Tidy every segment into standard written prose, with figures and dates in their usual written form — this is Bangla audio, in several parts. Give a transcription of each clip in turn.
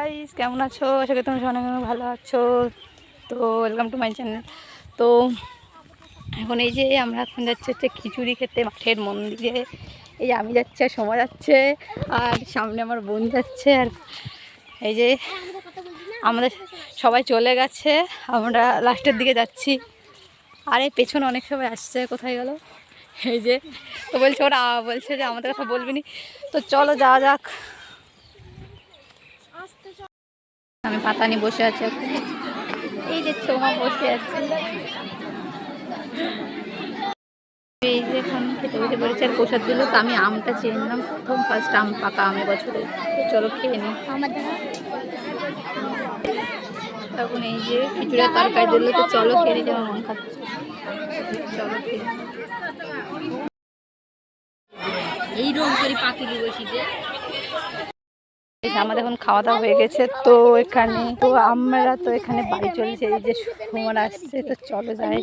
গাইস কেমন আছো? আশা করি তোমরা অনেক ভালো আছো। তো ওয়েলকাম টু মাই চ্যানেল। তো এখন এই যে আমরা এখন যাচ্ছি হচ্ছে খিচুড়ি খেতে মাঠের মন্দিরে। এই যে আমি যাচ্ছি আর সময় যাচ্ছে, আর সামনে আমার বোন যাচ্ছে, আর এই যে আমাদের সবাই চলে গেছে, আমরা লাস্টের দিকে যাচ্ছি। আর এই পেছনে অনেক সবাই আসছে, কোথায় গেল? এই যে তো বলছে, ওরা বলছে যে আমাদের কথা বলবি নি। তো চলো যাওয়া যাক। আমি পাতা নিয়ে বসে আছি, এই দেখছো মা বসে আছে। এই যে এখন খেতে বসে পড়েছে, আর প্রসাদ দিল। তো আমি আমটা চেয়ে নিলাম, প্রথম ফার্স্ট আম, পাকা আমের বছরে। তো চলো খেয়ে নিই। তখন এই যে খিচুড়ির তরকারি দিল, তো চলো খেয়ে নিই, আমার মন খাচ্ছে। চলো খেয়ে এই রকম করে পাখি বসি যে আমাদের এখন খাওয়া দাওয়া হয়ে গেছে। তো এখানে তো আমরা তো এখানে বাড়ি চলেছে, এই যে সুমন আসছে, তো চলো যাই।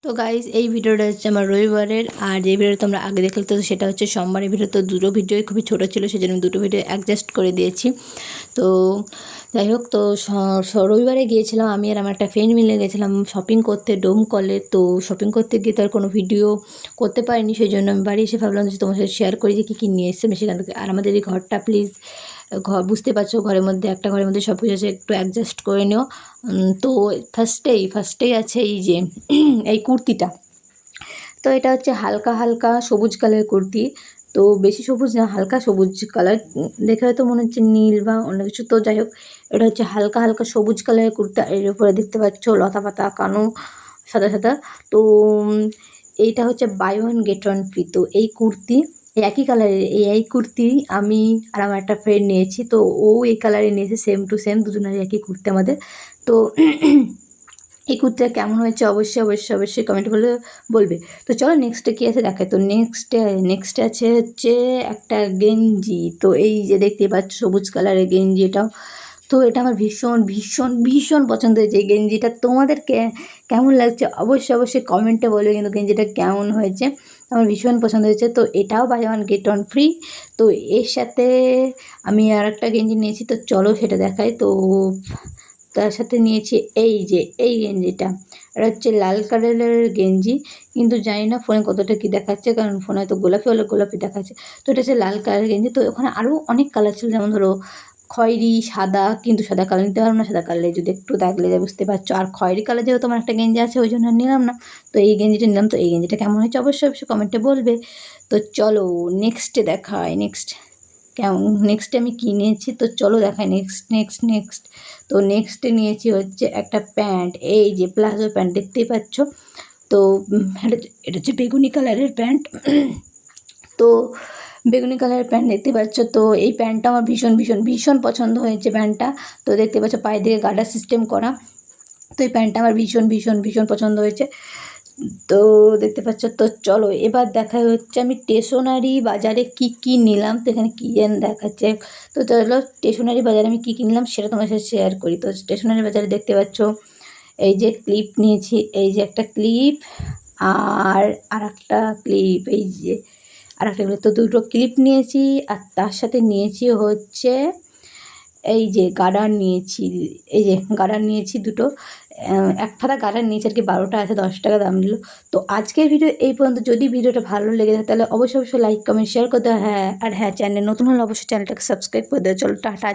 তো গাইজ এই ভিডিওটা হচ্ছে আমার রবিবারের, আর যে ভিডিওটা তোমরা আগে দেখলে তো সেটা হচ্ছে সোমবারের ভিডিও। তো দুটো ভিডিওই খুবই ছোটো ছিল, সেজন্য দুটো ভিডিও অ্যাডজাস্ট করে দিয়েছি। তো যাই হোক, তো রবিবারে গিয়েছিলাম আমি আর আমার একটা ফ্রেন্ড মিলে গেছিলাম শপিং করতে ডোমকলে। তো শপিং করতে গিয়ে তো আর কোনো ভিডিও করতে পারিনি, সেই জন্য আমি বাড়ি এসে ভাবলাম যে তোমার সাথে শেয়ার করি যে কী কী নিয়ে এসছে আমি সেখান থেকে। আর আমাদের এই ঘরটা প্লিজ বুঝতে পারছো, ঘরের মধ্যে একটা ঘরের মধ্যে সব কিছু আছে, একটু অ্যাডজাস্ট করে নিও। তো ফার্স্টেই আছে এই যে এই কুর্তিটা। তো এটা হচ্ছে হালকা হালকা সবুজ কালারের কুর্তি। তো বেশি সবুজ না, হালকা সবুজ কালার, দেখে হয়তো মনে হচ্ছে নীল বা অন্য কিছু। তো যাই হোক, এটা হচ্ছে হালকা হালকা সবুজ কালারের কুর্তা। এর উপরে দেখতে পাচ্ছ লতা পাতা কানো সাদা সাদা। তো এইটা হচ্ছে buy one get one free. তো এই কুর্তি একই কালারের, এই কুর্তি আমি আর আমার একটা ফ্রেন্ড নিয়েছি। তো ও এই কালারে নিয়েছে, সেম টু সেম, দুজনের একই কুর্তি আমাদের। তো এই কুর্তিটা কেমন হয়েছে অবশ্যই কমেন্ট বলে বলবে। তো চলো নেক্সটে কী আছে দেখায়। তো নেক্সটে আছে হচ্ছে একটা গেঞ্জি। তো এই যে দেখতে পাচ্ছ সবুজ কালারের গেঞ্জি, এটাও তো এটা আমার ভীষণ পছন্দ হয়েছে এই গেঞ্জিটা। তোমাদেরকে কেমন লাগছে অবশ্যই কমেন্টে বলবে কিন্তু গেঞ্জিটা কেমন হয়েছে। আমার ভীষণ পছন্দ হয়েছে। তো এটাও buy one get one free. তো এর সাথে আমি আর একটা গেঞ্জি নিয়েছি, তো চলো সেটা দেখাই। তো তার সাথে নিয়েছি এই যে এই গেঞ্জিটা, এটা হচ্ছে লাল কালারের গেঞ্জি, কিন্তু জানি না ফোনে কতটা কী দেখাচ্ছে, কারণ ফোনে হয়তো গোলাপি হলে গোলাপি দেখাচ্ছে। তো এটা হচ্ছে লাল কালারের গেঞ্জি। তো ওখানে আরও অনেক কালার ছিল, যেমন ধরো খয়েরি, সাদা, কিন্তু সাদা কালার নিতে পারবো না, সাদা কালারে যদি একটু দাগ লেগে যায় বুঝতে পারছো। আর খয়েরি কালার যেহেতু আমার একটা গেঞ্জি আছে, ওই জন্য নিলাম না। তো এই গেঞ্জিটা নিলাম। তো এই গেঞ্জিটা কেমন হয়েছে অবশ্যই কমেন্টে বলবে। তো চলো নেক্সটে দেখায়। নেক্সটে আমি কী নিয়েছি তো চলো দেখাই। নেক্সট তো নেক্সটে নিয়েছি হচ্ছে একটা প্যান্ট, এই যে প্লাজো প্যান্ট দেখতেই পাচ্ছ। তো এটা হচ্ছে বেগুনি কালারের প্যান্ট। তো বেগুনি কালারের প্যান্ট দেখতে পাচ্ছ। তো এই প্যান্টটা আমার ভীষণ পছন্দ হয়েছে প্যান্টটা। তো দেখতে পাচ্ছ পায়ের দিকে গার্ডার সিস্টেম করা। তো এই প্যান্টটা আমার ভীষণ পছন্দ হয়েছে। তো দেখতে পাচ্ছ। তো চলো এবার দেখা হচ্ছে আমি স্টেশনারি বাজারে কি নিলাম। তো এখানে কী যেন দেখাচ্ছে। তো চলো স্টেশনারি বাজারে আমি কী নিলাম সেটা তোমার সাথে শেয়ার করি। তো স্টেশনারি বাজারে দেখতে পাচ্ছ এই যে ক্লিপ নিয়েছি, এই যে একটা ক্লিপ, আর একটা ক্লিপ, এই যে আর একটা ক্লিপ। তো দুটো ক্লিপ নিয়েছি, আর তার সাথে নিয়েছি হচ্ছে এই যে গার্ডার নিয়েছি, এই যে গার্ডার নিয়েছি দুটো। এক ফাতা গার্ডার নিয়েছি আর কি, 12টা আছে, 10 টাকা দাম নিল। তো আজকের ভিডিও এই পর্যন্ত। যদি ভিডিওটা ভালো লেগে থাকে তাহলে অবশ্যই লাইক কমেন্ট শেয়ার করতে হয়। হ্যাঁ চ্যানেল নতুন হলে অবশ্যই চ্যানেলটাকে সাবস্ক্রাইব করে দেওয়া। চলো টাটা।